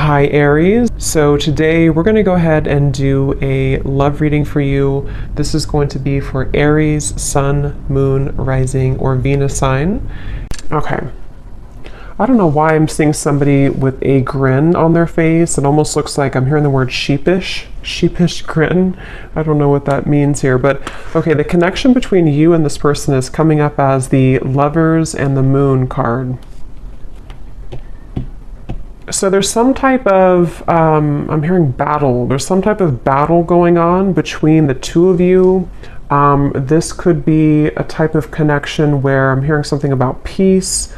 Hi Aries. So today we're going to go ahead and do a love reading for you. This is going to be for Aries, Sun, Moon, Rising, or Venus sign. Okay. I don't know why I'm seeing somebody with a grin on their face. It almost looks like I'm hearing the word sheepish grin. I don't know what that means here, but okay, the connection between you and this person is coming up as the Lovers and the Moon card. So there's some type of, I'm hearing battle. There's some type of battle going on between the two of you. This could be a type of connection where I'm hearing something about peace,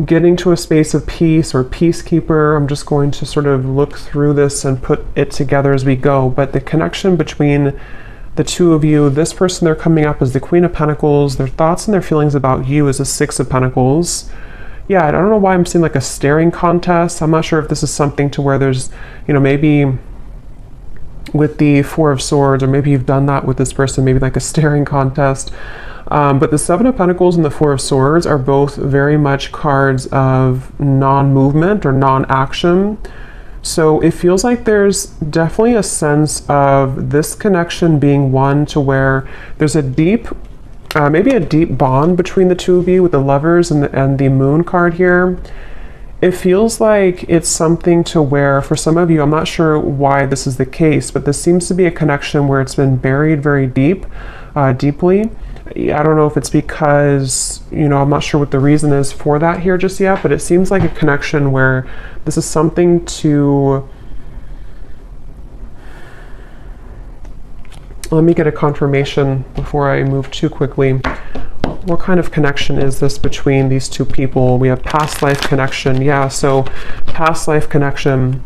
getting to a space of peace or peacekeeper. I'm just going to sort of look through this and put it together as we go. But the connection between the two of you, this person, they're coming up as the Queen of Pentacles. Their thoughts and their feelings about you is a Six of Pentacles. Yeah, I don't know why I'm seeing like a staring contest. I'm not sure if this is something to where there's, you know, maybe with the Four of Swords, or maybe you've done that with this person, maybe like a staring contest. But the Seven of Pentacles and the Four of Swords are both very much cards of non-movement or non-action. So it feels like there's definitely a sense of this connection being one to where there's a deep maybe a deep bond between the two of you with the Lovers and the Moon card here. It feels like it's something to where, for some of you, I'm not sure why this is the case, but this seems to be a connection where it's been buried very deeply. I don't know if it's because, you know, I'm not sure what the reason is for that here just yet, but it seems like a connection where this is something to... Let me get a confirmation before I move too quickly. What kind of connection is this between these two people? We have past life connection. Yeah, so past life connection.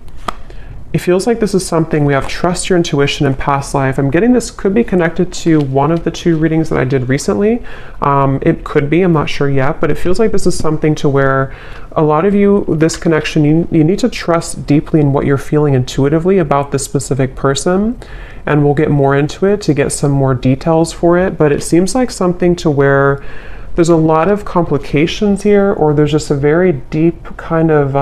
It feels like this is something we have trust your intuition in past life. I'm getting this could be connected to one of the two readings that I did recently. It could be, I'm not sure yet, but it feels like this is something to where a lot of you, this connection, you need to trust deeply in what you're feeling intuitively about this specific person. And we'll get more into it to get some more details for it. But it seems like something to where there's a lot of complications here, or there's just a very deep kind of,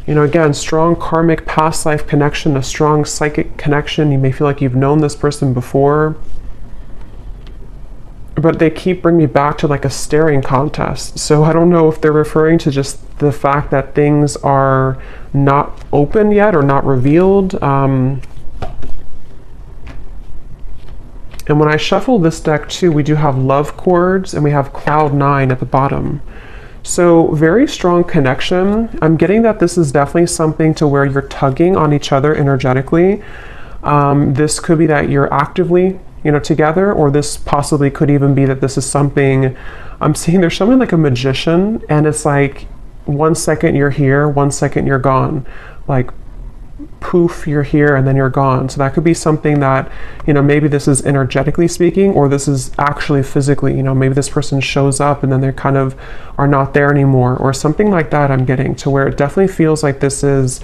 you know, again, strong karmic past life connection, a strong psychic connection. You may feel like you've known this person before, but they keep bringing me back to like a staring contest. So I don't know if they're referring to just the fact that things are not open yet or not revealed. And when I shuffle this deck too, we do have love chords and we have cloud 9 at the bottom. So very strong connection. I'm getting that this is definitely something to where you're tugging on each other energetically. This could be that you're actively, you know, together, or this possibly could even be that this is something, I'm seeing there's something like a magician, and it's like 1 second you're here, 1 second you're gone. Like poof, you're here and then you're gone. So that could be something that, you know, maybe this is energetically speaking, or this is actually physically, you know, maybe this person shows up and then they kind of are not there anymore, or something like that. I'm getting to where it definitely feels like this is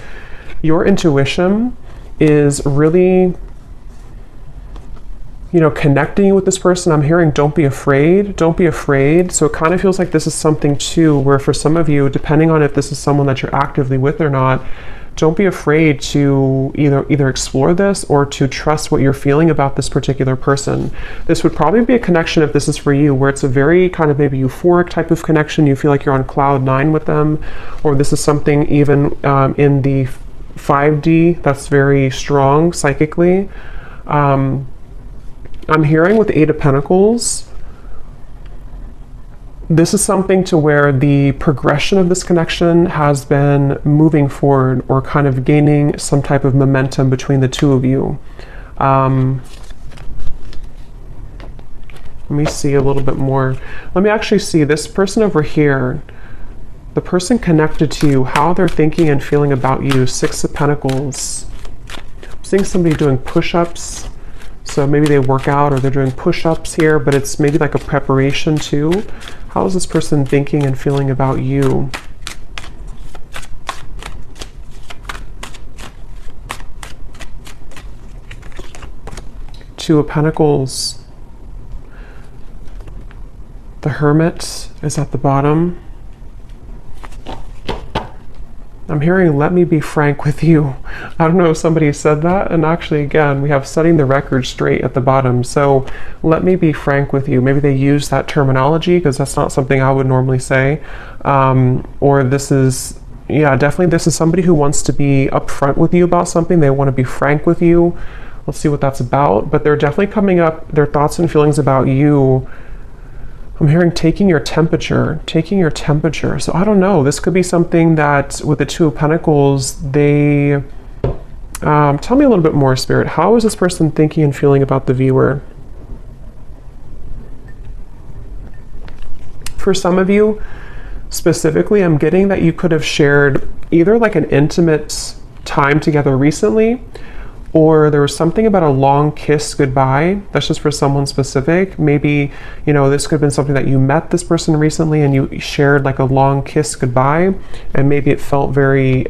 your intuition is really, you know, connecting you with this person. I'm hearing don't be afraid, don't be afraid. So it kind of feels like this is something too where for some of you, depending on if this is someone that you're actively with or not, don't be afraid to either explore this or to trust what you're feeling about this particular person. This would probably be a connection, if this is for you, where it's a very kind of maybe euphoric type of connection. You feel like you're on cloud 9 with them, or this is something even in the 5D that's very strong psychically. I'm hearing with the 8 of Pentacles, this is something to where the progression of this connection has been moving forward, or kind of gaining some type of momentum between the two of you. Let me see a little bit more. Let me actually see this person over here, the person connected to you, how they're thinking and feeling about you. 6 of Pentacles. I'm seeing somebody doing push-ups. So maybe they work out or they're doing push-ups here, but it's maybe like a preparation too. How is this person thinking and feeling about you? Two of Pentacles. The Hermit is at the bottom. I'm hearing, let me be frank with you. I don't know if somebody said that. And actually, again, we have setting the record straight at the bottom. So let me be frank with you. Maybe they use that terminology because that's not something I would normally say. Or this is, yeah, definitely this is somebody who wants to be upfront with you about something. They want to be frank with you. Let's see what that's about. But they're definitely coming up, their thoughts and feelings about you. I'm hearing taking your temperature. So I don't know. This could be something that with the Two of Pentacles, they... tell me a little bit more, Spirit. How is this person thinking and feeling about the viewer? For some of you, specifically, I'm getting that you could have shared either like an intimate time together recently, or there was something about a long kiss goodbye. That's just for someone specific. Maybe, you know, this could have been something that you met this person recently and you shared like a long kiss goodbye, and maybe it felt very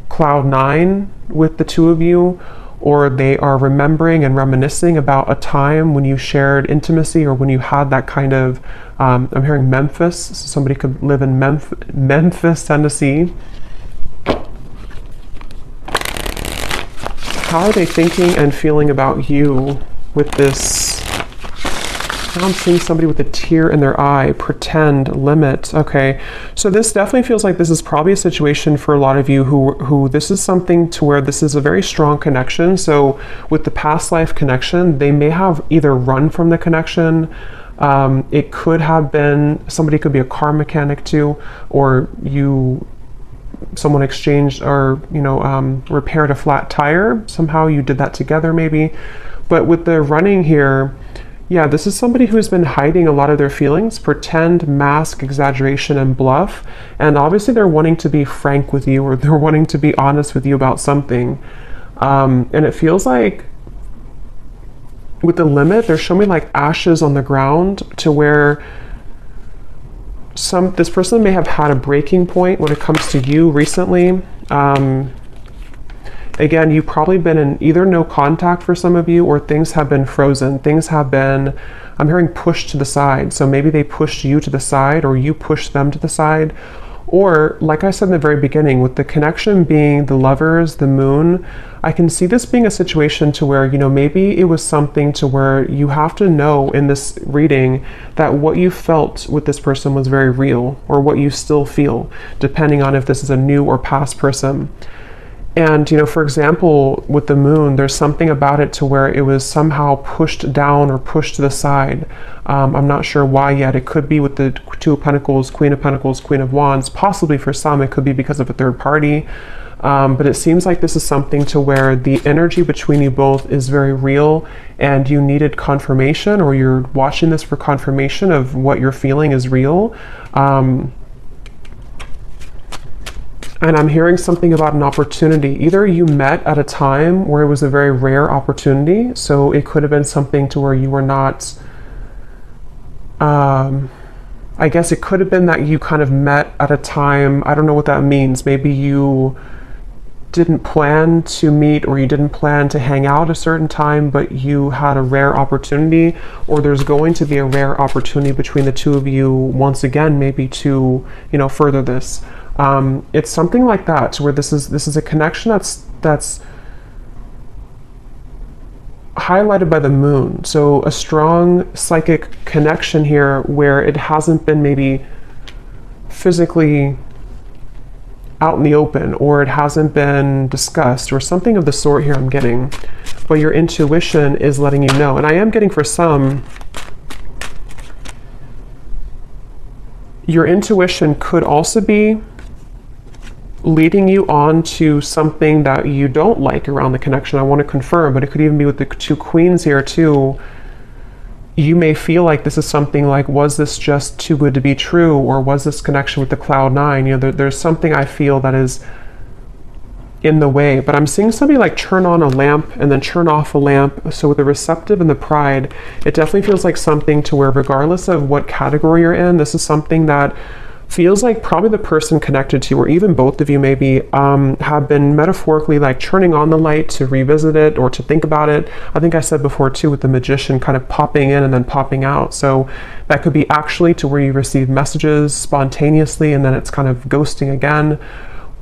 cloud nine with the two of you, or they are remembering and reminiscing about a time when you shared intimacy or when you had that kind of, I'm hearing Memphis, so somebody could live in Memphis, Tennessee. How are they thinking and feeling about you with this? Now I'm seeing somebody with a tear in their eye, pretend, limit. Okay, so this definitely feels like this is probably a situation for a lot of you who this is something to where this is a very strong connection. So with the past life connection, they may have either run from the connection. It could have been, somebody could be a car mechanic too, or someone exchanged or, repaired a flat tire. Somehow you did that together maybe. But with the running here, yeah, this is somebody who's been hiding a lot of their feelings, pretend, mask, exaggeration, and bluff. And obviously they're wanting to be frank with you, or they're wanting to be honest with you about something. And it feels like with the limit, they're showing me like ashes on the ground, to where this person may have had a breaking point when it comes to you recently. Again, you've probably been in either no contact for some of you, or things have been frozen. Things have been, I'm hearing, pushed to the side. So maybe they pushed you to the side, or you pushed them to the side. Or, like I said in the very beginning, with the connection being the Lovers, the Moon, I can see this being a situation to where, maybe it was something to where you have to know in this reading that what you felt with this person was very real, or what you still feel, depending on if this is a new or past person. And, for example, with the Moon, there's something about it to where it was somehow pushed down or pushed to the side. I'm not sure why yet. It could be with the Two of Pentacles, Queen of Wands. Possibly for some, it could be because of a third party. But it seems like this is something to where the energy between you both is very real, and you needed confirmation, or you're watching this for confirmation of what you're feeling is real. And I'm hearing something about an opportunity. Either you met at a time where it was a very rare opportunity. So it could have been something to where you were not, I guess it could have been that you kind of met at a time, I don't know what that means. Maybe you didn't plan to meet, or you didn't plan to hang out a certain time, but you had a rare opportunity, or there's going to be a rare opportunity between the two of you once again, maybe to, further this. It's something like that, where this is a connection that's highlighted by the Moon. So a strong psychic connection here, where it hasn't been maybe physically out in the open, or it hasn't been discussed, or something of the sort here I'm getting, but your intuition is letting you know. And I am getting, for some, your intuition could also be leading you on to something that you don't like around the connection. I want to confirm, but it could even be with the two Queens here too. You may feel like this is something like, was this just too good to be true? Or was this connection with the Cloud Nine? There's something I feel that is in the way, but I'm seeing somebody like turn on a lamp and then turn off a lamp. So with the Receptive and the Pride, it definitely feels like something to where, regardless of what category you're in, this is something that feels like probably the person connected to you, or even both of you maybe, have been metaphorically like turning on the light to revisit it or to think about it. I think I said before too, with the Magician kind of popping in and then popping out. So that could be actually to where you receive messages spontaneously and then it's kind of ghosting again.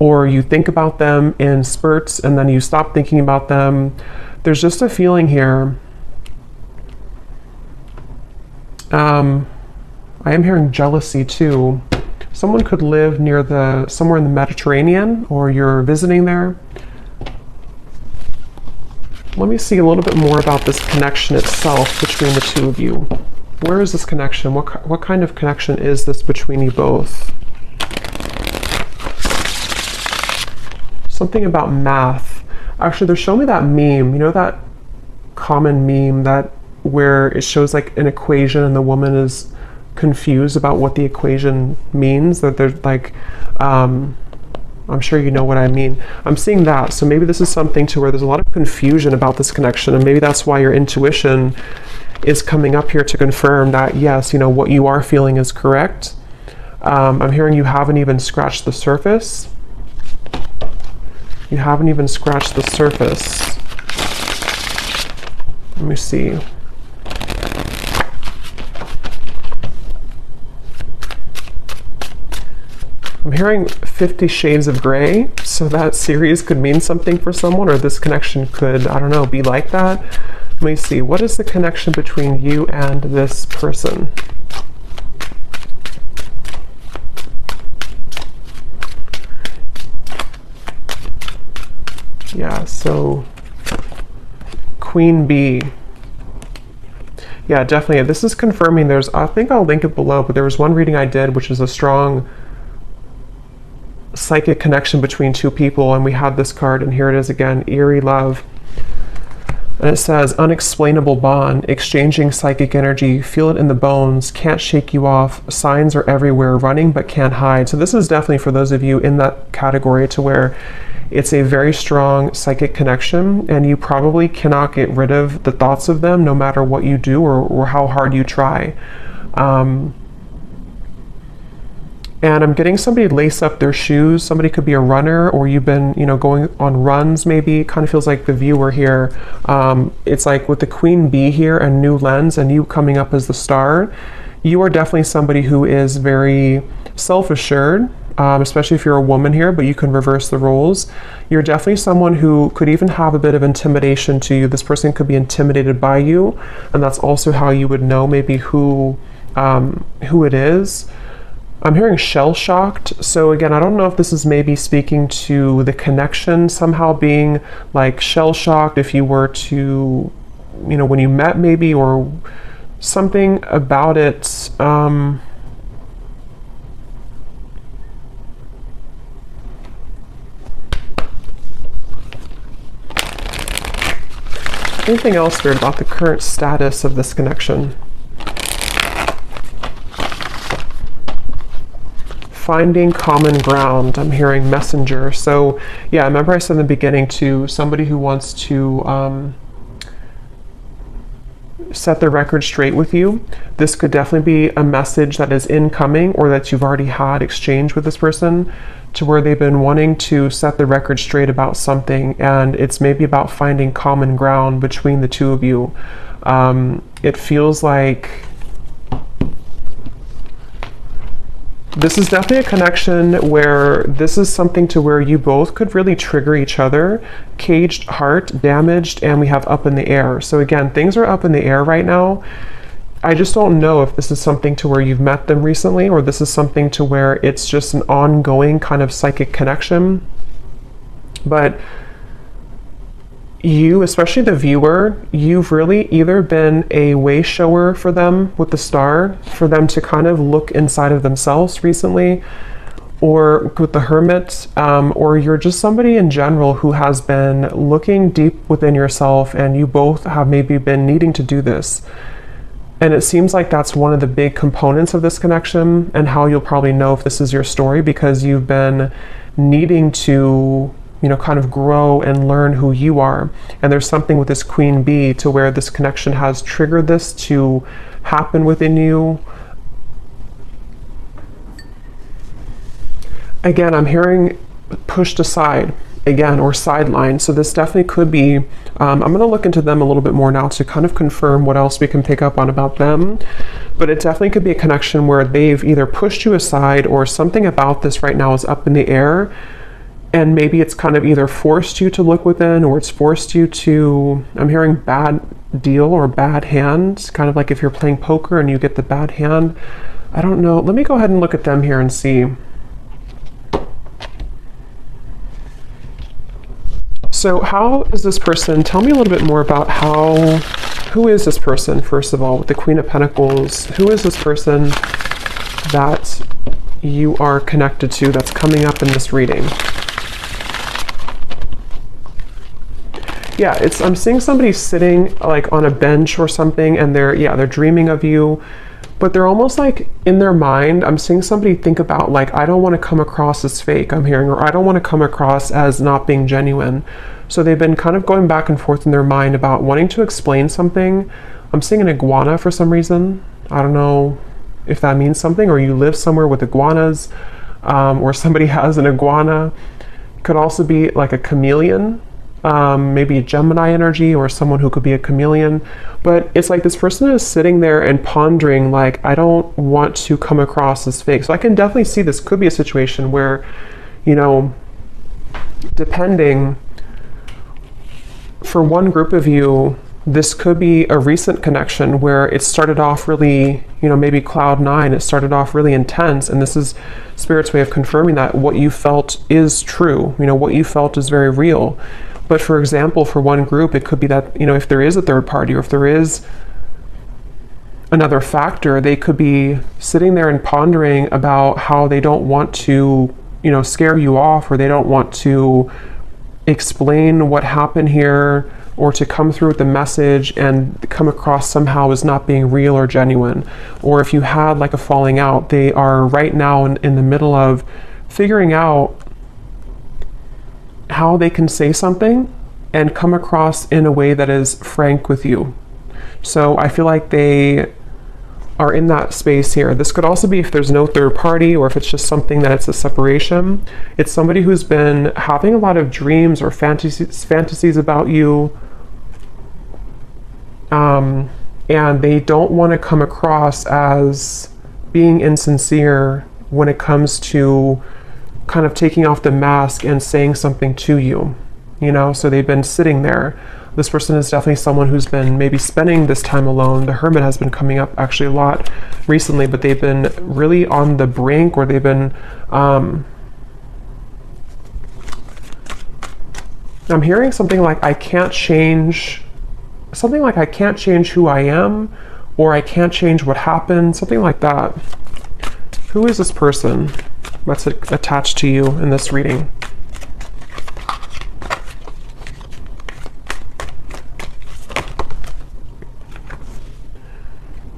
or you think about them in spurts and then you stop thinking about them. There's just a feeling here. I am hearing jealousy too. Someone could live near somewhere in the Mediterranean, or you're visiting there. Let me see a little bit more about this connection itself between the two of you. Where is this connection? What kind of connection is this between you both? Something about math. Actually, they're showing me that meme. You know that common meme where it shows like an equation and the woman is confused about what the equation means, that they're like, I'm sure you know what I mean. I'm seeing that. So maybe this is something to where there's a lot of confusion about this connection, and maybe that's why your intuition is coming up here to confirm that, yes, you know, what you are feeling is correct. I'm hearing you haven't even scratched the surface. You haven't even scratched the surface. Let me see. I'm hearing 50 Shades of Grey, so that series could mean something for someone, or this connection could, I don't know, be like that. Let me see. What is the connection between you and this person? Yeah, so Queen Bee. Yeah, definitely. This is confirming I think I'll link it below, but there was one reading I did, which is a strong psychic connection between two people, and we had this card, and here it is again, Aries Love. And it says, unexplainable bond, exchanging psychic energy, feel it in the bones, can't shake you off, signs are everywhere, running but can't hide. So this is definitely for those of you in that category to where it's a very strong psychic connection, and you probably cannot get rid of the thoughts of them no matter what you do or how hard you try. And I'm getting somebody lace up their shoes. Somebody could be a runner, or you've been, you know, going on runs maybe. It kind of feels like the viewer here. It's like with the Queen Bee here and New Lens and you coming up as the star, you are definitely somebody who is very self-assured, especially if you're a woman here, but you can reverse the roles. You're definitely someone who could even have a bit of intimidation to you. This person could be intimidated by you, and that's also how you would know maybe who it is. I'm hearing shell-shocked. So again, I don't know if this is maybe speaking to the connection somehow being like shell-shocked if you were to, you know, when you met maybe, or something about it. Anything else weird about the current status of this connection? Finding common ground. I'm hearing messenger. So yeah, remember I said in the beginning to somebody who wants to set the record straight with you. This could definitely be a message that is incoming, or that you've already had exchange with this person, to where they've been wanting to set the record straight about something, and it's maybe about finding common ground between the two of you. It feels like this is definitely a connection where this is something to where you both could really trigger each other. Caged heart, damaged, and we have up in the air. So again, things are up in the air right now. I just don't know if this is something to where you've met them recently, or this is something to where it's just an ongoing kind of psychic connection. But you, especially the viewer, you've really either been a way shower for them with the star, for them to kind of look inside of themselves recently, or with the Hermit, or you're just somebody in general who has been looking deep within yourself, and you both have maybe been needing to do this. And it seems like that's one of the big components of this connection, and how you'll probably know if this is your story, because you've been needing to, you know, kind of grow and learn who you are. And there's something with this Queen Bee to where this connection has triggered this to happen within you. Again, I'm hearing pushed aside again, or sidelined. So this definitely could be, I'm going to look into them a little bit more now to kind of confirm what else we can pick up on about them. But it definitely could be a connection where they've either pushed you aside, or something about this right now is up in the air. And maybe it's kind of either forced you to look within, or it's forced you to, I'm hearing bad deal or bad hand, kind of like if you're playing poker and you get the bad hand. I don't know. Let me go ahead and look at them here and see. So how is this person, tell me a little bit more about who is this person, first of all, with the Queen of Pentacles? Who is this person that you are connected to that's coming up in this reading? Yeah, I'm seeing somebody sitting like on a bench or something, and they're dreaming of you, but they're almost like in their mind, I'm seeing somebody think about like, I don't want to come across as fake, I'm hearing, or I don't want to come across as not being genuine. So they've been kind of going back and forth in their mind about wanting to explain something. I'm seeing an iguana for some reason. I don't know if that means something, or you live somewhere with iguanas, or somebody has an iguana. Could also be like a chameleon. Maybe a Gemini energy, or someone who could be a chameleon. But it's like this person is sitting there and pondering like, I don't want to come across as fake. So I can definitely see this could be a situation where, you know, depending, for one group of you, this could be a recent connection where it started off really, you know, maybe cloud nine, it started off really intense, and this is Spirit's way of confirming that what you felt is true, you know, what you felt is very real. But for example, for one group, it could be that, you know, if there is a third party, or if there is another factor, they could be sitting there and pondering about how they don't want to, you know, scare you off, or they don't want to explain what happened here, or to come through with the message and come across somehow as not being real or genuine. Or if you had like a falling out, they are right now in the middle of figuring out how they can say something and come across in a way that is frank with you. So I feel like they are in that space here. This could also be if there's no third party, or if it's just something that it's a separation. It's somebody who's been having a lot of dreams or fantasies about you, and they don't want to come across as being insincere when it comes to kind of taking off the mask and saying something to you, you know. So they've been sitting there. This person is definitely someone who's been maybe spending this time alone. The Hermit has been coming up actually a lot recently, but they've been really on the brink, or they've been I'm hearing something like I can't change who I am, or I can't change what happened, something like that. Who is this person that's attached to you in this reading?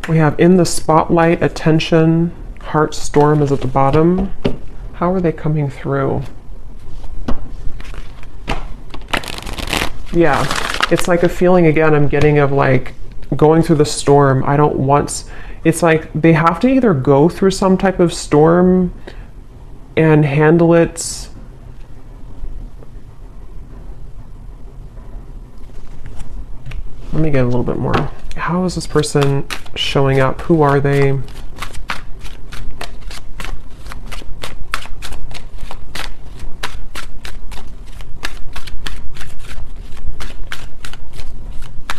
We have in the spotlight, attention, heart storm is at the bottom. How are they coming through? Yeah, it's like a feeling again I'm getting of like going through the storm. I don't want, it's like they have to either go through some type of storm and handle it let me get a little bit more. How is this person showing up? Who are they? I'm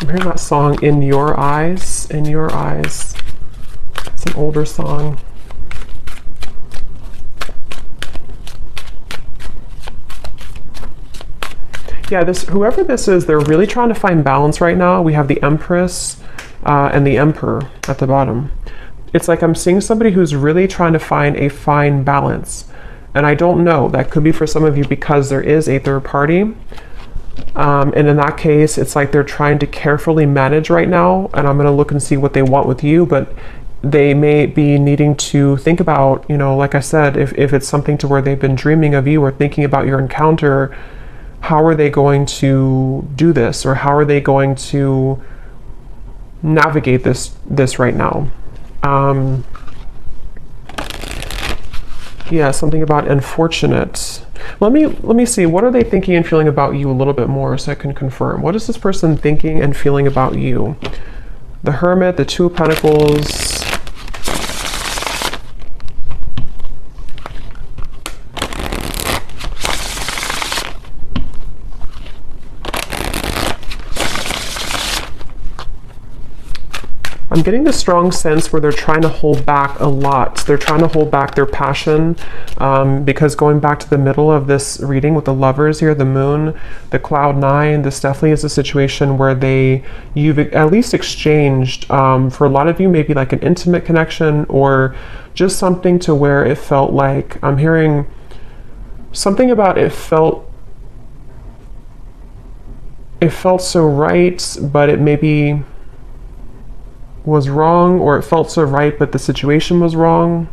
hearing that song, In Your Eyes, In Your Eyes. It's an older song. Yeah, whoever this is, they're really trying to find balance right now. We have the Empress and the Emperor at the bottom. It's like I'm seeing somebody who's really trying to find a fine balance. And I don't know, that could be for some of you because there is a third party. And in that case, it's like they're trying to carefully manage right now. And I'm going to look and see what they want with you. But they may be needing to think about, you know, like I said, if it's something to where they've been dreaming of you or thinking about your encounter, how are they going to do this, or how are they going to navigate this right now? Yeah, something about unfortunate. Let me see, what are they thinking and feeling about you a little bit more so I can confirm. What is this person thinking and feeling about you? The Hermit, the Two of Pentacles. I'm getting the strong sense where they're trying to hold back a lot. They're trying to hold back their passion, because going back to the middle of this reading with the lovers here, the moon, the cloud 9, this definitely is a situation where you've at least exchanged, for a lot of you, maybe like an intimate connection, or just something to where it felt like, I'm hearing something about it felt so right, but it maybe was wrong, or it felt so right but the situation was wrong.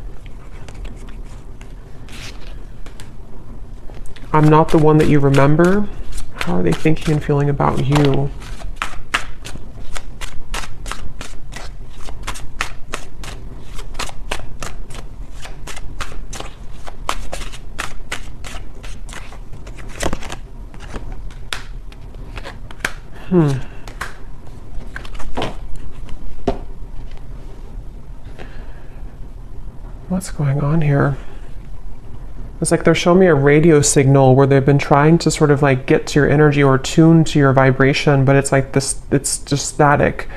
I'm not the one that you remember. How are they thinking and feeling about you? What's going on here? It's like they're showing me a radio signal where they've been trying to sort of like get to your energy or tune to your vibration, but it's like this, it's just static.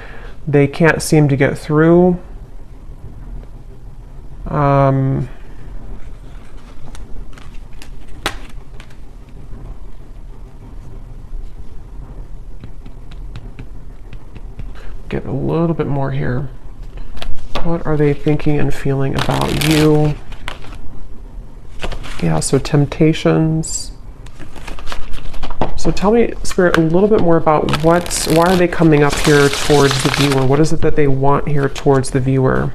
They can't seem to get through. Get a little bit more here. What are they thinking and feeling about you? Yeah, so temptations. So tell me, Spirit, a little bit more about why are they coming up here towards the viewer? What is it that they want here towards the viewer?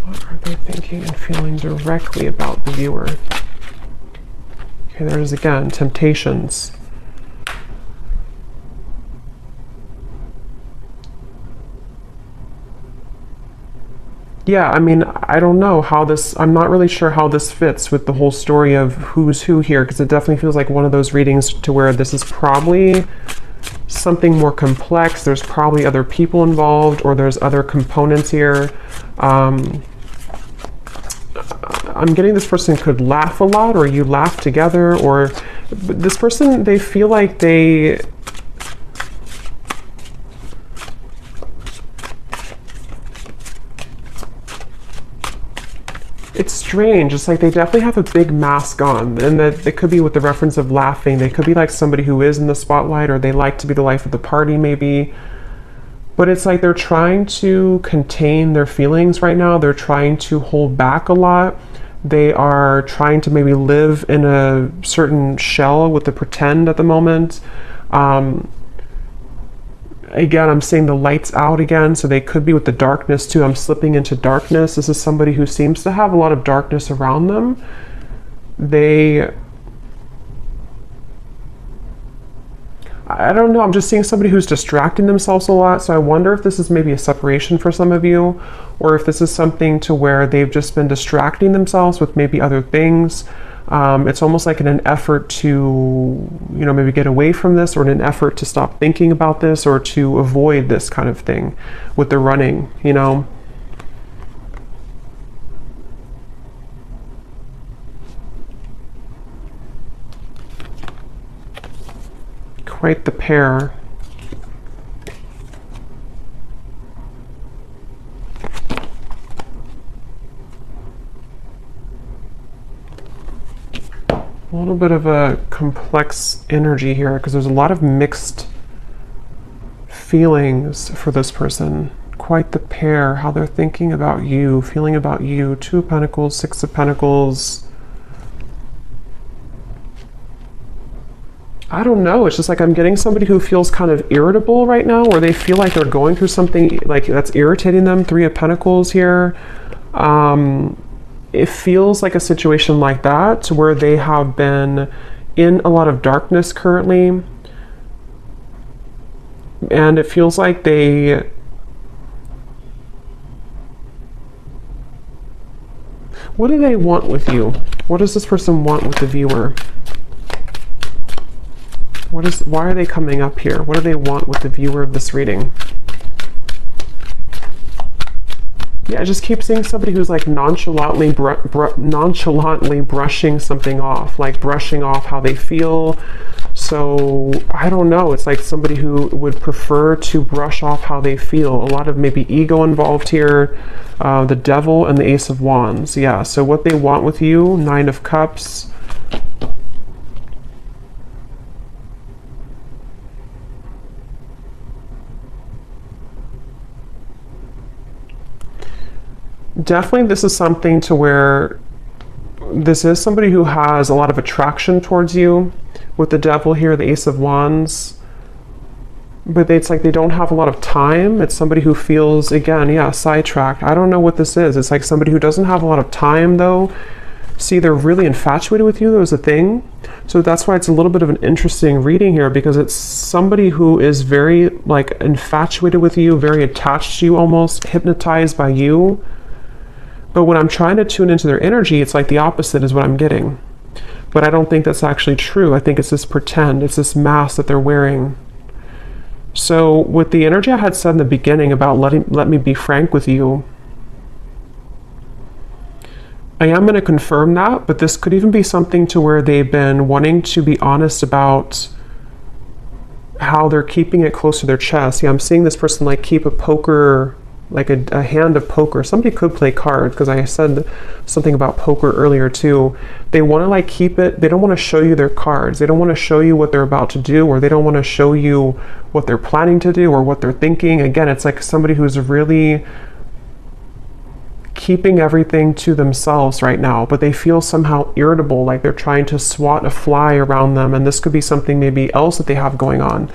What are they thinking and feeling directly about the viewer? Okay, there's again, temptations. Yeah, I mean, I don't know how this, I'm not really sure how this fits with the whole story of who's who here, because it definitely feels like one of those readings to where this is probably something more complex. There's probably other people involved, or there's other components here. I'm getting this person could laugh a lot, or you laugh together, or this person, they feel like it's strange. It's like they definitely have a big mask on, and that it could be with the reference of laughing. They could be like somebody who is in the spotlight, or they like to be the life of the party maybe. But it's like they're trying to contain their feelings right now. They're trying to hold back a lot. They are trying to maybe live in a certain shell with the pretend at the moment. Again, I'm seeing the lights out again, so they could be with the darkness too. I'm slipping into darkness. This is somebody who seems to have a lot of darkness around them. I don't know, I'm just seeing somebody who's distracting themselves a lot, so I wonder if this is maybe a separation for some of you, or if this is something to where they've just been distracting themselves with maybe other things. It's almost like in an effort to, you know, maybe get away from this, or in an effort to stop thinking about this, or to avoid this kind of thing with the running, you know. Quite the pair. A little bit of a complex energy here, because there's a lot of mixed feelings for this person. Quite the pair, how they're thinking about you, feeling about you. 2 of Pentacles, 6 of Pentacles. I don't know, it's just like I'm getting somebody who feels kind of irritable right now, or they feel like they're going through something like that's irritating them. 3 of Pentacles here. It feels like a situation like that, where they have been in a lot of darkness currently. And it feels like what do they want with you? What does this person want with the viewer? Why are they coming up here? What do they want with the viewer of this reading? Yeah, I just keep seeing somebody who's like nonchalantly brushing something off, like brushing off how they feel. So I don't know, it's like somebody who would prefer to brush off how they feel. A lot of maybe ego involved here. The Devil and the Ace of Wands. Yeah, so what they want with you, Nine of Cups. Definitely this is something to where this is somebody who has a lot of attraction towards you. With the Devil here, the Ace of Wands. But it's like they don't have a lot of time. It's somebody who feels, again, yeah, sidetracked. I don't know what this is. It's like somebody who doesn't have a lot of time, though. See, they're really infatuated with you. That was a thing. So that's why it's a little bit of an interesting reading here, because it's somebody who is very, like, infatuated with you, very attached to you, almost hypnotized by you. But when I'm trying to tune into their energy, it's like the opposite is what I'm getting. But I don't think that's actually true. I think it's this pretend. It's this mask that they're wearing. So with the energy I had said in the beginning about let me be frank with you, I am going to confirm that, but this could even be something to where they've been wanting to be honest about how they're keeping it close to their chest. Yeah, I'm seeing this person like keep a poker, like a hand of poker. Somebody could play cards, because I said something about poker earlier too. They want to like keep it, they don't want to show you their cards. They don't want to show you what they're about to do, or they don't want to show you what they're planning to do or what they're thinking. Again, it's like somebody who's really keeping everything to themselves right now, but they feel somehow irritable, like they're trying to swat a fly around them. And this could be something maybe else that they have going on.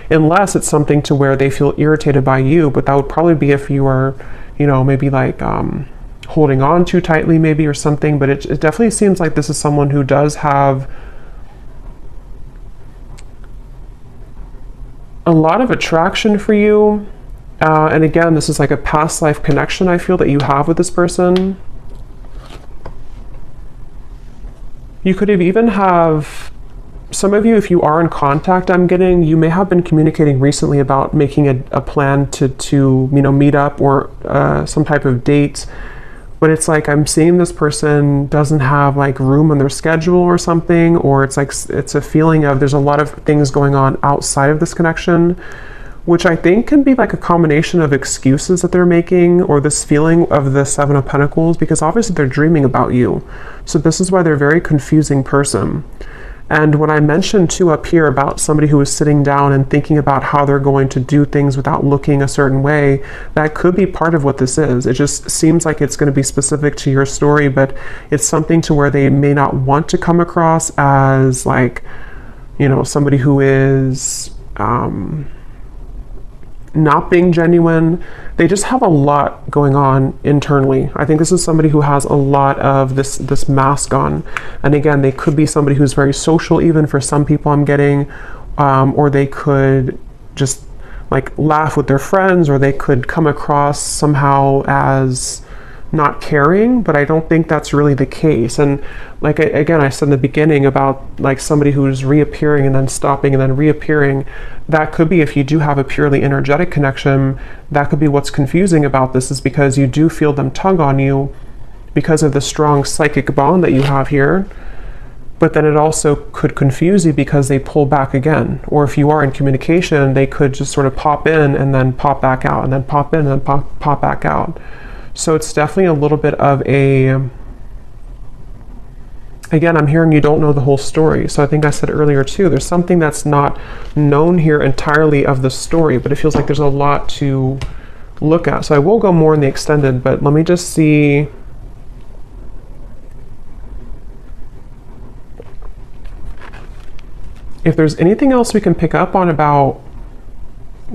Unless it's something to where they feel irritated by you, but that would probably be if you are, you know, maybe like holding on too tightly maybe or something. But it definitely seems like this is someone who does have a lot of attraction for you. And again, this is like a past life connection I feel that you have with this person. You could have even have, some of you, if you are in contact, I'm getting, you may have been communicating recently about making a plan to you know, meet up or some type of date. But it's like I'm seeing this person doesn't have like room on their schedule or something, or it's like it's a feeling of there's a lot of things going on outside of this connection, which I think can be like a combination of excuses that they're making, or this feeling of the Seven of Pentacles, because obviously they're dreaming about you. So this is why they're a very confusing person. And when I mentioned too up here about somebody who is sitting down and thinking about how they're going to do things without looking a certain way, that could be part of what this is. It just seems like it's going to be specific to your story, but it's something to where they may not want to come across as like, you know, somebody who is not being genuine. They just have a lot going on internally. I think this is somebody who has a lot of this mask on. And again, they could be somebody who's very social, even for some people I'm getting, or they could just like laugh with their friends, or they could come across somehow as not caring, but I don't think that's really the case. And like again, I said in the beginning about like somebody who's reappearing and then stopping and then reappearing. That could be, if you do have a purely energetic connection, that could be what's confusing about this, is because you do feel them tug on you because of the strong psychic bond that you have here. But then it also could confuse you because they pull back again. Or if you are in communication, they could just sort of pop in and then pop back out, and then pop in and then pop back out. So it's definitely a little bit of a, again, I'm hearing you don't know the whole story. So I think I said earlier too, there's something that's not known here entirely of the story, but it feels like there's a lot to look at. So I will go more in the extended, but let me just see. If there's anything else we can pick up on about,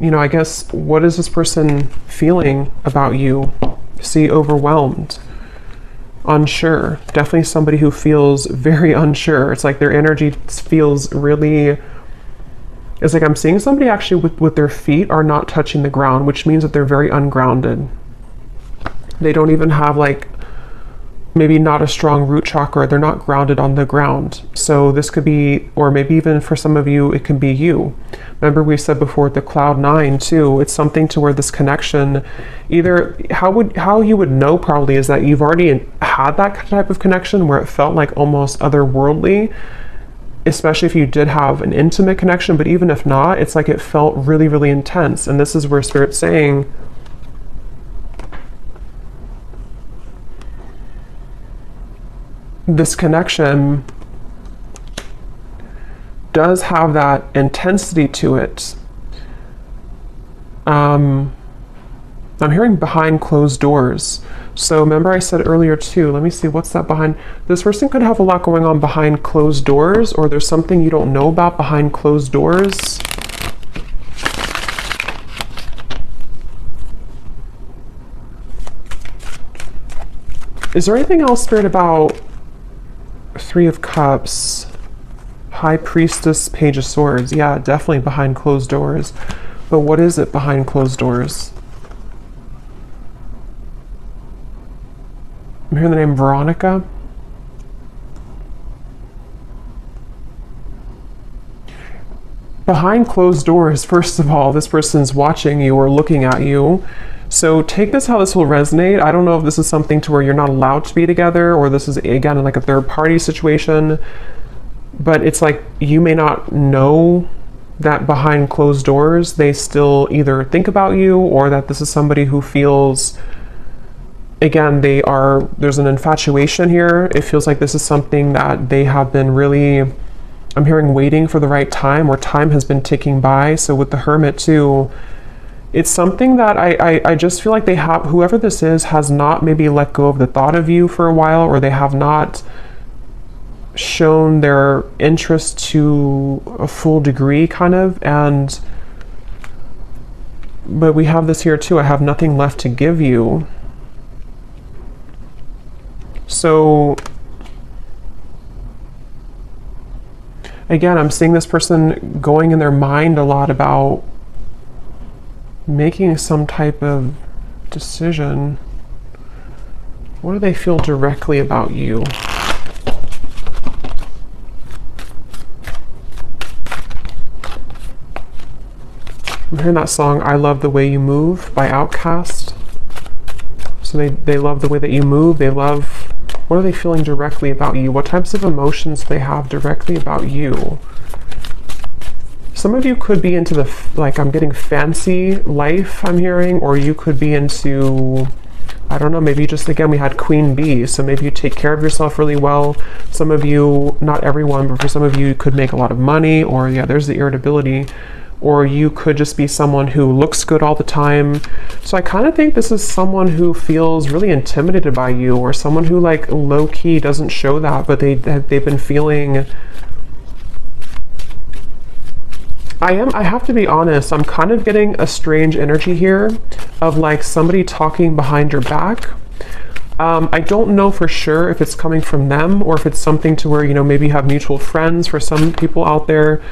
you know, I guess, what is this person feeling about you? See, overwhelmed, unsure. Definitely somebody who feels very unsure. It's like their energy feels really, it's like I'm seeing somebody actually with their feet are not touching the ground, which means that they're very ungrounded. They don't even have like maybe not a strong root chakra. They're not grounded on the ground. So this could be, or maybe even for some of you, it can be you. Remember we said before the cloud 9 too, it's something to where this connection, either how you would know probably is that you've already had that type of connection where it felt like almost otherworldly, especially if you did have an intimate connection, but even if not, it's like it felt really, really intense. And this is where Spirit's saying, this connection does have that intensity to it. I'm hearing behind closed doors. So remember I said earlier too, let me see, what's that behind? This person could have a lot going on behind closed doors, or there's something you don't know about behind closed doors. Is there anything else, Spirit, about Three of Cups, High Priestess, Page of Swords? Yeah, definitely behind closed doors. But what is it behind closed doors? I'm hearing the name Veronica. Behind closed doors, first of all, this person's watching you or looking at you. So take this how this will resonate. I don't know if this is something to where you're not allowed to be together, or this is, again, like a third party situation. But it's like you may not know that behind closed doors, they still either think about you, or that this is somebody who feels, again, there's an infatuation here. It feels like this is something that they have been really, I'm hearing, waiting for the right time, or time has been ticking by. So with the Hermit too, it's something that I just feel like they have, whoever this is, has not maybe let go of the thought of you for a while, or they have not shown their interest to a full degree, kind of. But we have this here too, I have nothing left to give you. So again, I'm seeing this person going in their mind a lot about making some type of decision. What do they feel directly about you? I'm hearing that song, I Love the Way You Move by Outkast. So they love the way that you move. They love, what are they feeling directly about you? What types of emotions do they have directly about you? Some of you could be into the, like, I'm getting fancy life, I'm hearing, or you could be into, I don't know, maybe just, again, we had Queen Bee, so maybe you take care of yourself really well. Some of you, not everyone, but for some of you, you could make a lot of money, or yeah, there's the irritability. Or you could just be someone who looks good all the time. So I kind of think this is someone who feels really intimidated by you, or someone who, like, low-key doesn't show that, but they've been feeling, I have to be honest, I'm kind of getting a strange energy here of like somebody talking behind your back. I don't know for sure if it's coming from them, or if it's something to where, you know, maybe you have mutual friends for some people out there.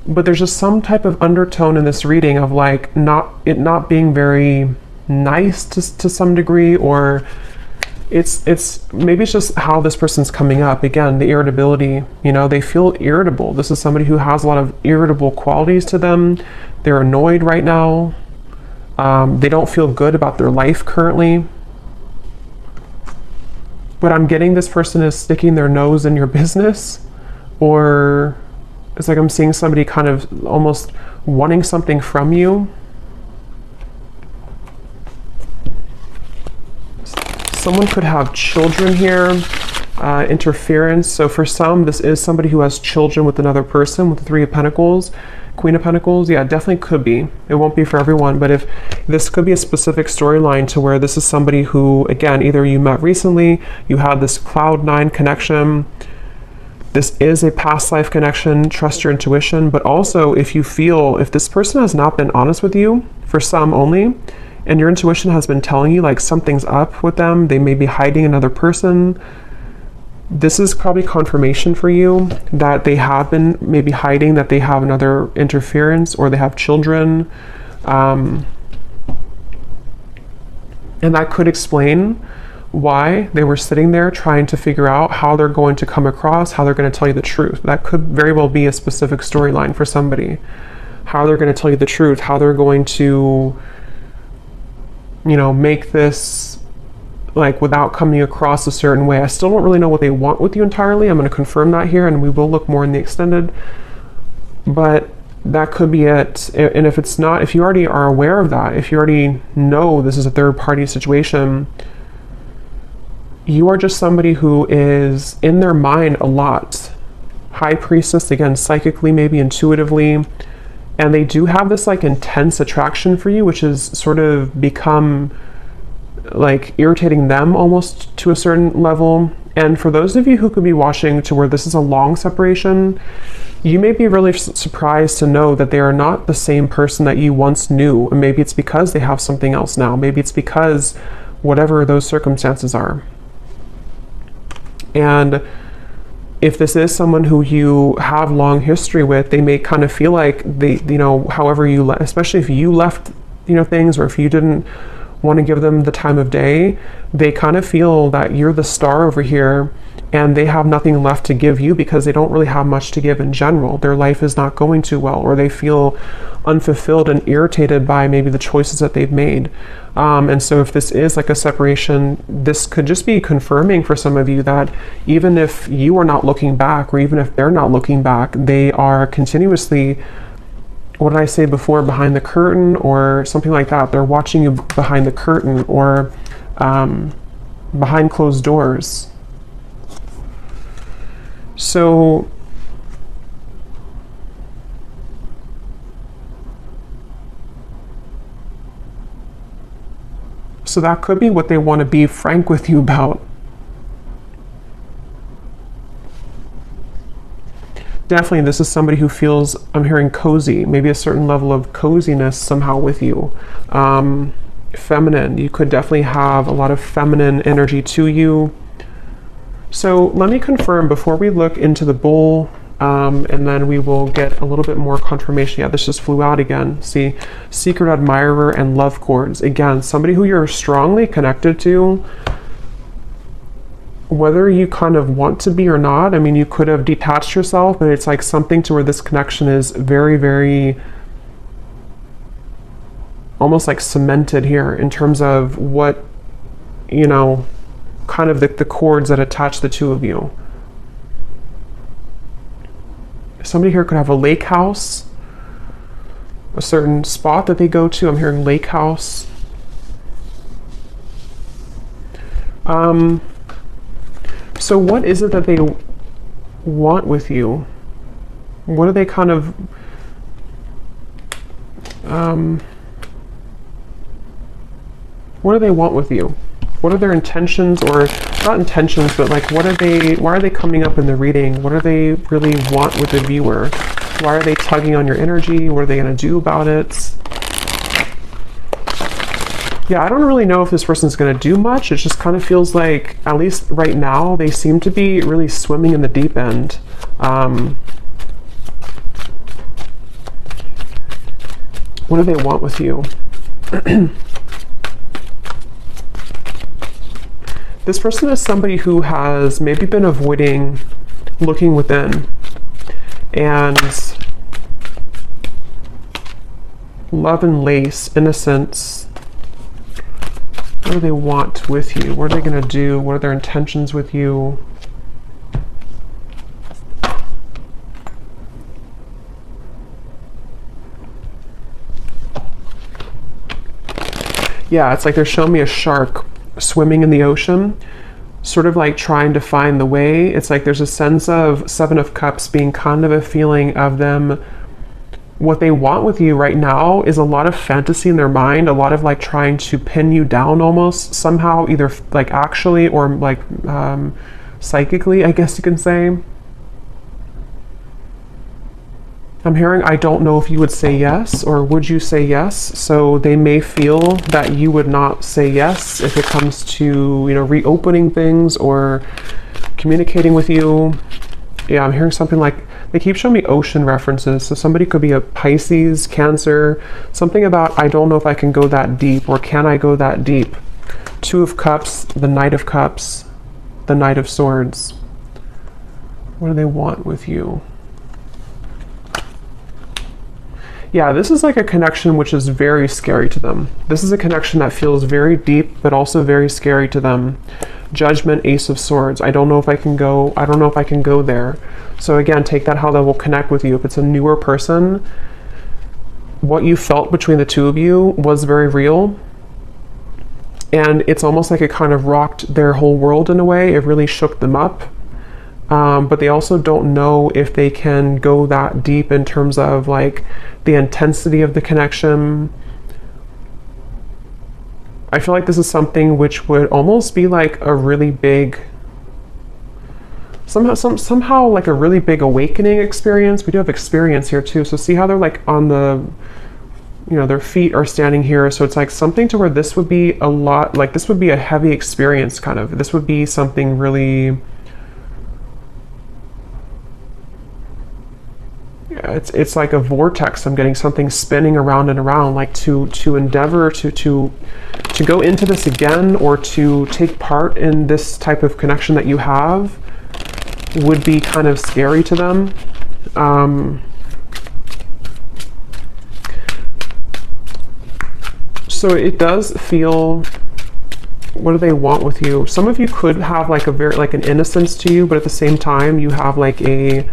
But there's just some type of undertone in this reading of like not being very nice to some degree, or it's maybe it's just how this person's coming up. Again, the irritability, you know, they feel irritable. This is somebody who has a lot of irritable qualities to them. They're annoyed right now. They don't feel good about their life currently. But I'm getting this person is sticking their nose in your business, or it's like I'm seeing somebody kind of almost wanting something from you. Someone could have children here, interference. So for some, this is somebody who has children with another person, with the Three of Pentacles, Queen of Pentacles. Yeah, it definitely could be. It won't be for everyone, but if this could be a specific storyline to where this is somebody who, again, either you met recently, you had this Cloud 9 connection. This is a past life connection, trust your intuition, but also if you feel, if this person has not been honest with you, for some only, and your intuition has been telling you like something's up with them, they may be hiding another person, this is probably confirmation for you that they have been maybe hiding, that they have another interference, or they have children. And that could explain why they were sitting there trying to figure out how they're going to come across, how they're going to tell you the truth. That could very well be a specific storyline for somebody. How they're going to tell you the truth, how they're going to, you know, make this like without coming across a certain way. I still don't really know what they want with you entirely. I'm going to confirm that here, and we will look more in the extended, but that could be it. And if it's not, if you already are aware of that, if you already know this is a third party situation, you are just somebody who is in their mind a lot. High priestess, again, psychically, maybe intuitively, and they do have this like intense attraction for you, which has sort of become like irritating them almost to a certain level. And for those of you who could be watching to where this is a long separation, you may be really surprised to know that they are not the same person that you once knew. And maybe it's because they have something else now. Maybe it's because whatever those circumstances are. And if this is someone who you have long history with, they may kind of feel like they, you know, however you, especially if you left, you know, things, or if you didn't want to give them the time of day, they kind of feel that you're the star over here and they have nothing left to give you because they don't really have much to give in general. Their life is not going too well, or they feel unfulfilled and irritated by maybe the choices that they've made. And so if this is like a separation, this could just be confirming for some of you that even if you are not looking back, or even if they're not looking back, they are continuously, what did I say before, behind the curtain or something like that. They're watching you behind the curtain, or behind closed doors. So that could be what they want to be frank with you about. Definitely, this is somebody who feels, I'm hearing cozy, maybe a certain level of coziness somehow with you. Feminine, you could definitely have a lot of feminine energy to you. So let me confirm before we look into the bull, and then we will get a little bit more confirmation. Yeah, this just flew out again. See, secret admirer and love cords. Again, somebody who you're strongly connected to, whether you kind of want to be or not. I mean, you could have detached yourself, but it's like something to where this connection is very, very almost like cemented here in terms of what, you know, kind of the cords that attach the two of you. Somebody here could have a lake house, a certain spot that they go to. I'm hearing lake house. So what is it that they want with you? What are they kind of, what do they want with you? What are their intentions, or not intentions, but like what are they, why are they coming up in the reading? What do they really want with the viewer? Why are they tugging on your energy? What are they going to do about it? Yeah, I don't really know if this person's going to do much. It just kind of feels like, at least right now, they seem to be really swimming in the deep end. What do they want with you? This person is somebody who has maybe been avoiding looking within, and love and lace, innocence. What do they want with you? What are they going to do? What are their intentions with you? Yeah, it's like they're showing me a shark swimming in the ocean, sort of like trying to find the way. It's like there's a sense of Seven of Cups being kind of a feeling of them. What they want with you right now is a lot of fantasy in their mind, a lot of like trying to pin you down almost somehow, either like actually or like psychically, I guess you can say. I'm hearing, I don't know if you would say yes, or would you say yes? So they may feel that you would not say yes if it comes to, you know, reopening things or communicating with you. Yeah, I'm hearing something like, they keep showing me ocean references. So somebody could be a Pisces, Cancer, something about, I don't know if I can go that deep, or can I go that deep? Two of Cups, the Knight of Cups, the Knight of Swords. What do they want with you? Yeah, this is like a connection which is very scary to them. This is a connection that feels very deep, but also very scary to them. Judgment, Ace of Swords. I don't know if I can go there. So again, take that how that will connect with you. If it's a newer person, what you felt between the two of you was very real. And it's almost like it kind of rocked their whole world in a way. It really shook them up. But they also don't know if they can go that deep in terms of like the intensity of the connection. I feel like this is something which would almost be like a really big, somehow like a really big awakening experience. We do have experience here too. So see how they're like on the, you know, their feet are standing here. So it's like something to where this would be a lot, like this would be a heavy experience kind of. This would be something really, it's like a vortex. I'm getting something spinning around and around, like to endeavor to go into this again, or to take part in this type of connection that you have would be kind of scary to them. So it does feel, what do they want with you? Some of you could have like a very, like an innocence to you, but at the same time you have like a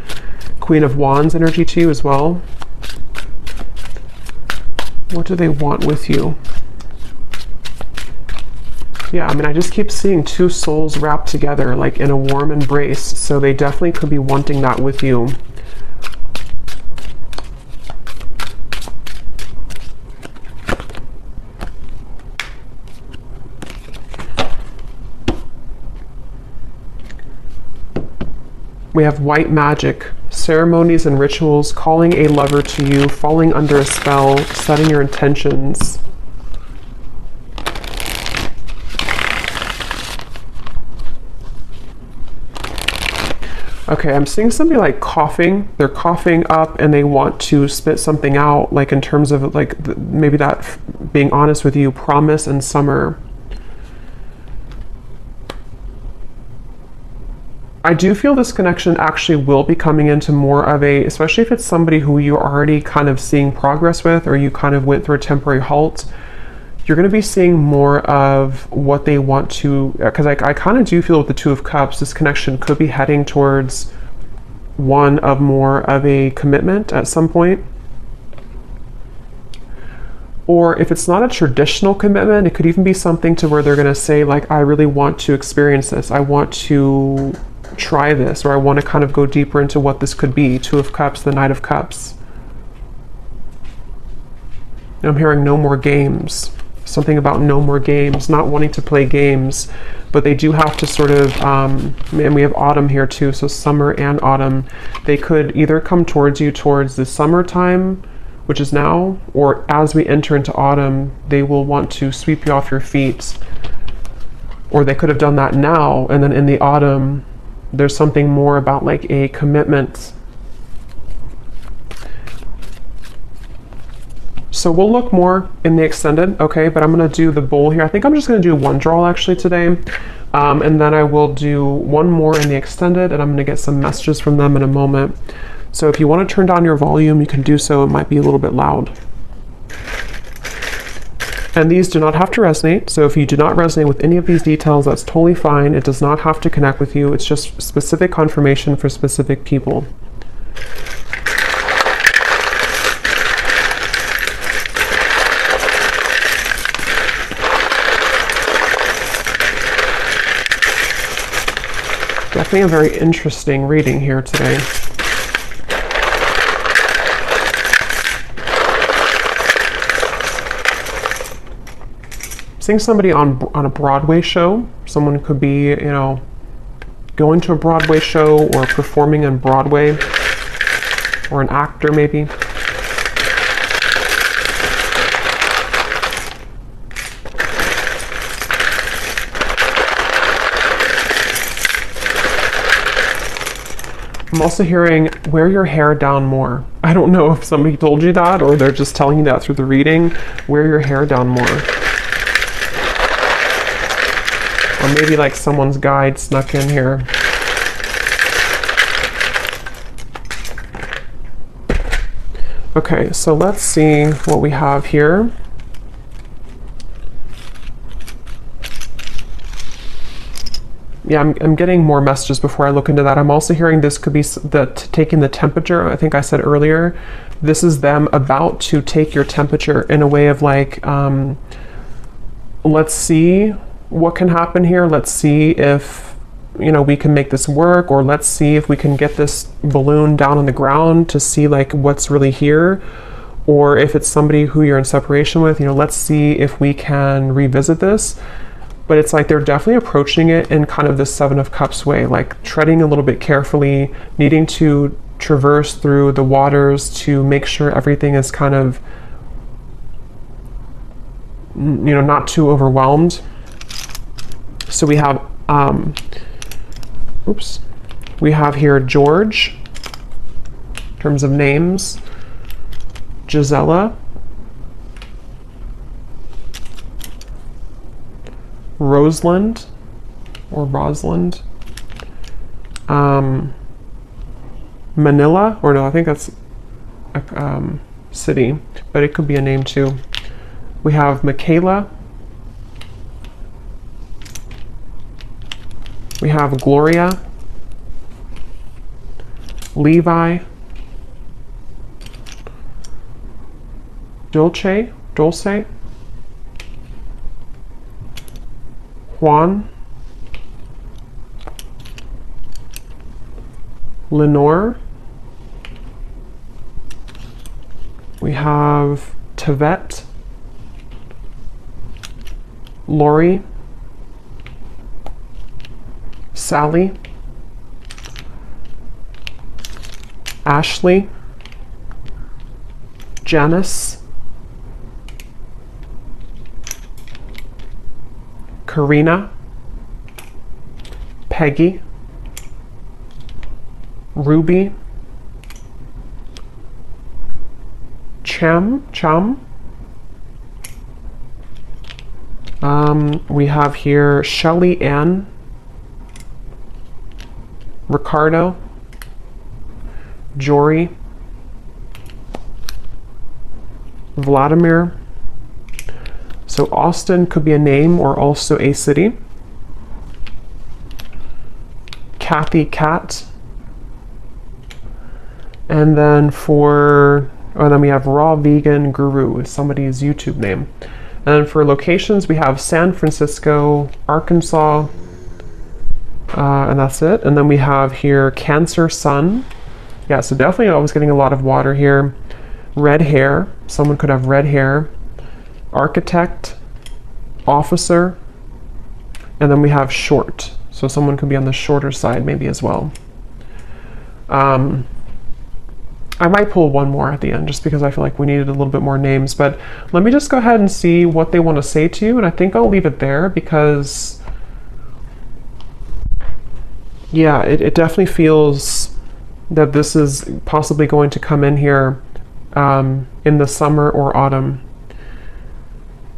Queen of Wands energy to you as well. What do they want with you? Yeah, I mean, I just keep seeing two souls wrapped together, like in a warm embrace. So they definitely could be wanting that with you. We have white magic, ceremonies and rituals, calling a lover to you, falling under a spell, setting your intentions. Okay, I'm seeing somebody like coughing. They're coughing up and they want to spit something out, like in terms of like maybe that being honest with you, promise and summer. I do feel this connection actually will be coming into more of a, especially if it's somebody who you're already kind of seeing progress with, or you kind of went through a temporary halt, you're going to be seeing more of what they want to, because I kind of do feel with the Two of Cups, this connection could be heading towards one of more of a commitment at some point. Or if it's not a traditional commitment, it could even be something to where they're going to say like, I really want to experience this. I want to try this, or I want to kind of go deeper into what this could be. Two of Cups, the Knight of Cups. I'm hearing no more games. Something about no more games, not wanting to play games, but they do have to sort of, and we have autumn here too, so summer and autumn. They could either come towards you towards the summertime, which is now, or as we enter into autumn, they will want to sweep you off your feet. Or they could have done that now, and then in the autumn, there's something more about like a commitment. So we'll look more in the extended, okay, but I'm going to do the bowl here. I think I'm just going to do one draw actually today, and then I will do one more in the extended, and I'm going to get some messages from them in a moment. So if you want to turn down your volume, you can do so. It might be a little bit loud. And these do not have to resonate. So if you do not resonate with any of these details, that's totally fine. It does not have to connect with you. It's just specific confirmation for specific people. Definitely a very interesting reading here today. Seeing somebody on a Broadway show. Someone could be, you know, going to a Broadway show or performing on Broadway, or an actor maybe. I'm also hearing wear your hair down more. I don't know if somebody told you that or they're just telling you that through the reading. Wear your hair down more. Or maybe like someone's guide snuck in here. Okay, so let's see what we have here. Yeah, I'm getting more messages before I look into that. I'm also hearing this could be taking the temperature. I think I said earlier, this is them about to take your temperature in a way of like, let's see what can happen here. Let's see if, you know, we can make this work, or let's see if we can get this balloon down on the ground to see like what's really here. Or if it's somebody who you're in separation with, you know, let's see if we can revisit this. But it's like they're definitely approaching it in kind of this Seven of Cups way, like treading a little bit carefully, needing to traverse through the waters to make sure everything is kind of, you know, not too overwhelmed. So we have, we have here George, in terms of names, Gisela, Rosalind, or Rosalind, Manila, or no, I think that's a city, but it could be a name too. We have Michaela, we have Gloria, Levi, Dulce, Juan, Lenore, we have Tavette, Lori, Sally, Ashley, Janice, Karina, Peggy, Ruby, Chum. We have here Shelly Ann, Ricardo, Jory, Vladimir. So Austin could be a name or also a city. Kathy Cat. And then then we have Raw Vegan Guru, is somebody's YouTube name. And then for locations, we have San Francisco, Arkansas, and that's it. And then we have here Cancer Sun. Yeah, so definitely I was getting a lot of water here. Red hair, someone could have red hair. Architect, officer, and then we have short. So someone could be on the shorter side maybe as well. I might pull one more at the end just because I feel like we needed a little bit more names, but let me just go ahead and see what they want to say to you, and I think I'll leave it there because, yeah, it definitely feels that this is possibly going to come in here in the summer or autumn.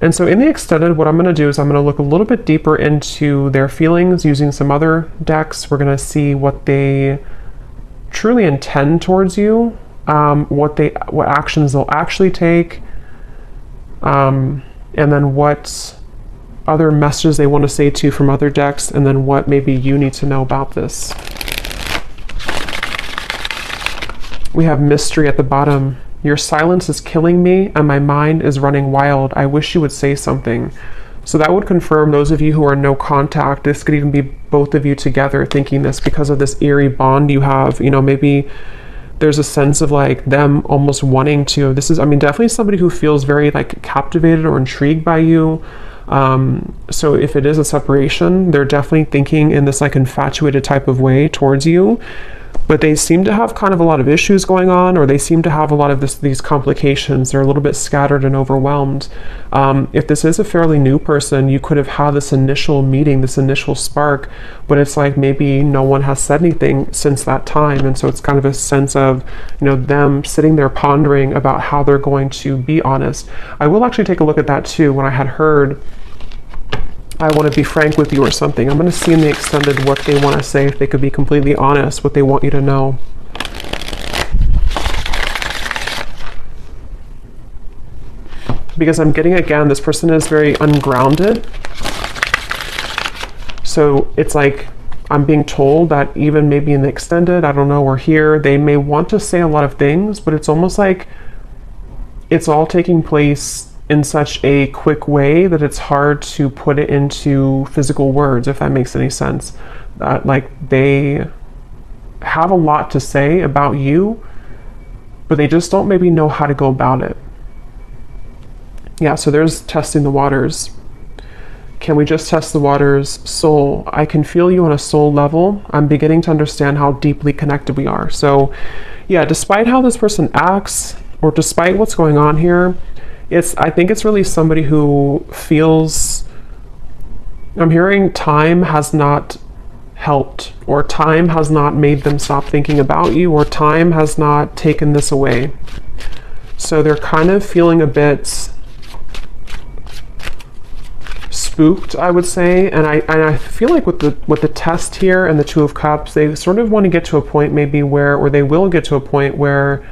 And so in the extended, what I'm going to do is I'm going to look a little bit deeper into their feelings using some other decks. We're going to see what they truly intend towards you, what actions they'll actually take, and then what other messages they want to say to you from other decks, and then what maybe you need to know about this. We have mystery at the bottom. Your silence is killing me and my mind is running wild. I wish you would say something. So that would confirm those of you who are no contact. This could even be both of you together thinking this because of this eerie bond you have. You know, maybe there's a sense of like them almost wanting to, definitely somebody who feels very like captivated or intrigued by you. So if it is a separation, they're definitely thinking in this like infatuated type of way towards you. But they seem to have kind of a lot of issues going on, or they seem to have a lot of these complications. They're a little bit scattered and overwhelmed. If this is a fairly new person, you could have had this initial meeting, this initial spark, but it's like maybe no one has said anything since that time. And so it's kind of a sense of, you know, them sitting there pondering about how they're going to be honest. I will actually take a look at that too. When I had heard I want to be frank with you or something. I'm going to see in the extended what they want to say, if they could be completely honest, what they want you to know. Because I'm getting, again, this person is very ungrounded. So it's like I'm being told that even maybe in the extended, I don't know, or here, they may want to say a lot of things, but it's almost like it's all taking place in such a quick way that it's hard to put it into physical words, if that makes any sense. Like they have a lot to say about you, but they just don't maybe know how to go about it. Yeah, so there's testing the waters. Can we just test the waters? Soul, I can feel you on a soul level. I'm beginning to understand how deeply connected we are. So yeah, despite how this person acts, or despite what's going on here, I think it's really somebody who feels, I'm hearing time has not helped, or time has not made them stop thinking about you, or time has not taken this away. So they're kind of feeling a bit spooked, I would say, and I feel like with the test here and the Two of Cups, they sort of want to get to a point maybe where, or they will get to a point where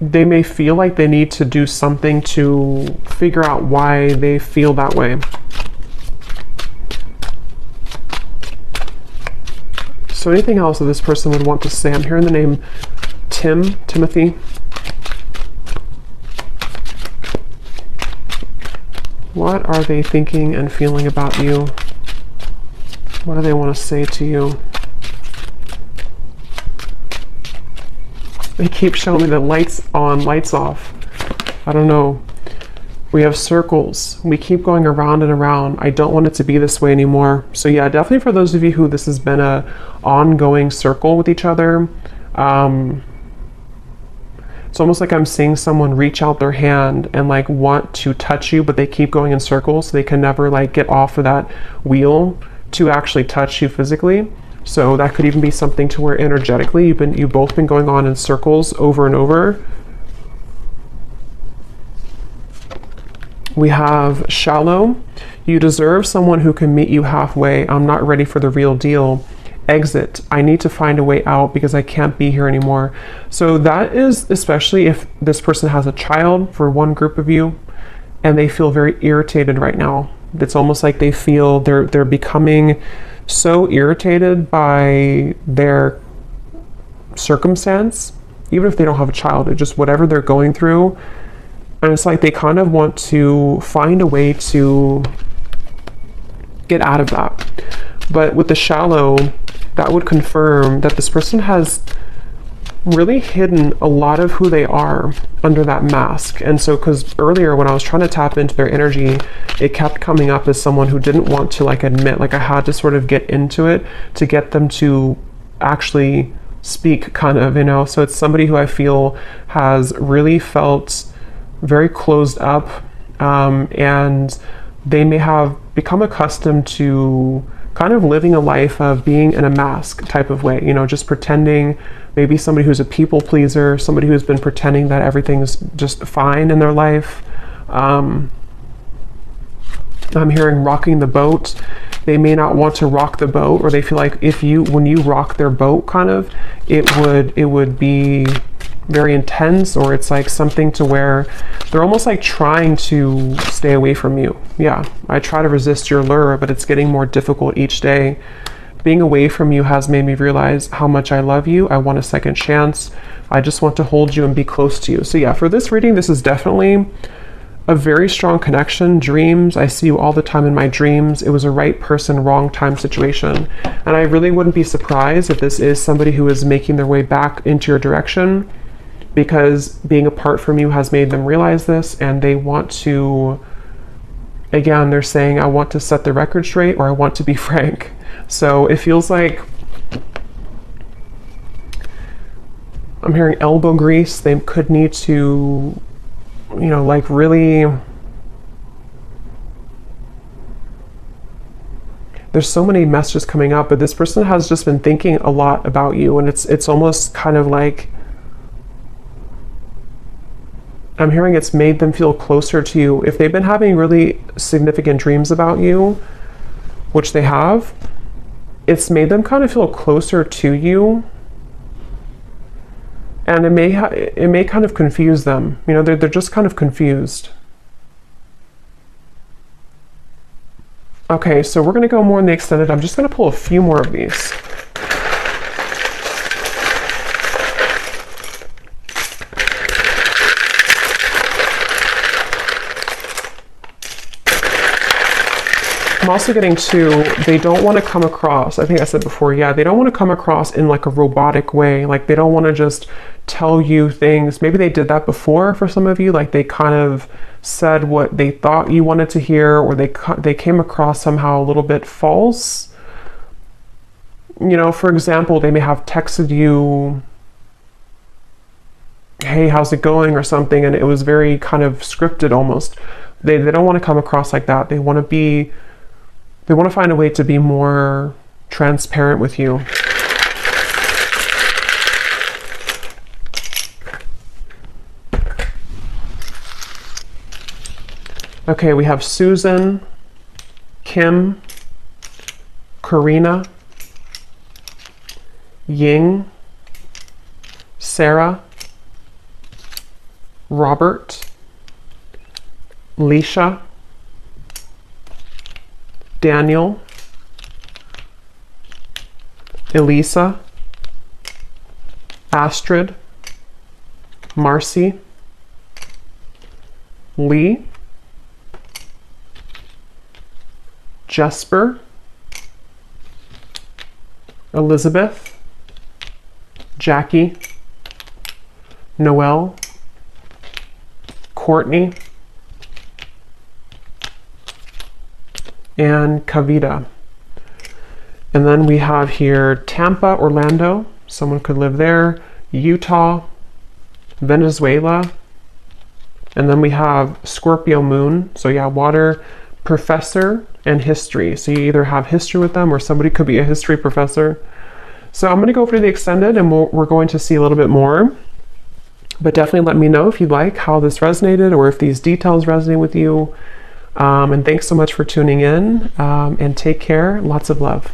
they may feel like they need to do something to figure out why they feel that way. So anything else that this person would want to say? I'm hearing the name Timothy. What are they thinking and feeling about you? What do they want to say to you? They keep showing me the lights on, lights off. I don't know. We have circles. We keep going around and around. I don't want it to be this way anymore. So yeah, definitely for those of you who this has been a ongoing circle with each other, it's almost like I'm seeing someone reach out their hand and like want to touch you, but they keep going in circles, so they can never like get off of that wheel to actually touch you physically. So that could even be something to where energetically you've both been going on in circles over and over. We have shallow. You deserve someone who can meet you halfway. I'm not ready for the real deal. Exit. I need to find a way out because I can't be here anymore. So that is especially if this person has a child, for one group of you, and they feel very irritated right now. It's almost like they feel they're becoming so irritated by their circumstance, even if they don't have a child, it's just whatever they're going through. And it's like they kind of want to find a way to get out of that. But with the shallow, that would confirm that this person has really hidden a lot of who they are under that mask. And so, because earlier when I was trying to tap into their energy, it kept coming up as someone who didn't want to like admit, like I had to sort of get into it to get them to actually speak, kind of, you know. So it's somebody who I feel has really felt very closed up, and they may have become accustomed to kind of living a life of being in a mask type of way, you know, just pretending. Maybe somebody who's a people pleaser, somebody who's been pretending that everything's just fine in their life. I'm hearing rocking the boat. They may not want to rock the boat, or they feel like when you rock their boat, kind of, it would be very intense, or it's like something to where they're almost like trying to stay away from you. Yeah, I try to resist your lure, but it's getting more difficult each day. Being away from you has made me realize how much I love you. I want a second chance. I just want to hold you and be close to you. So yeah, for this reading, this is definitely a very strong connection. Dreams, I see you all the time in my dreams. It was a right person, wrong time situation. And I really wouldn't be surprised if this is somebody who is making their way back into your direction, because being apart from you has made them realize this, and they want to, again, they're saying, I want to set the record straight, or I want to be frank. So it feels like I'm hearing elbow grease. They could need to, you know, like really, there's so many messages coming up, but this person has just been thinking a lot about you, and it's almost kind of like I'm hearing it's made them feel closer to you. If they've been having really significant dreams about you, which they have, it's made them kind of feel closer to you. And it may kind of confuse them. You know, they're just kind of confused. Okay, so we're going to go more in the extended. I'm just going to pull a few more of these. I'm also getting to, they don't want to come across, I think I said before, yeah, they don't want to come across in like a robotic way. Like they don't want to just tell you things. Maybe they did that before for some of you, like they kind of said what they thought you wanted to hear, or they came across somehow a little bit false. You know, for example, they may have texted you, hey, how's it going, or something, and it was very kind of scripted almost. They don't want to come across like that. They want to find a way to be more transparent with you. Okay, we have Susan, Kim, Karina, Ying, Sarah, Robert, Leisha, Daniel, Elisa, Astrid, Marcy, Lee, Jesper, Elizabeth, Jackie, Noelle, Courtney, and Kavita. And then we have here Tampa, Orlando, someone could live there, Utah, Venezuela, and then we have Scorpio moon, so yeah, water, professor, and history. So you either have history with them or somebody could be a history professor. So I'm going to go for the extended, and we're going to see a little bit more. But definitely let me know if you like how this resonated, or if these details resonate with you. And thanks so much for tuning in, and take care. Lots of love.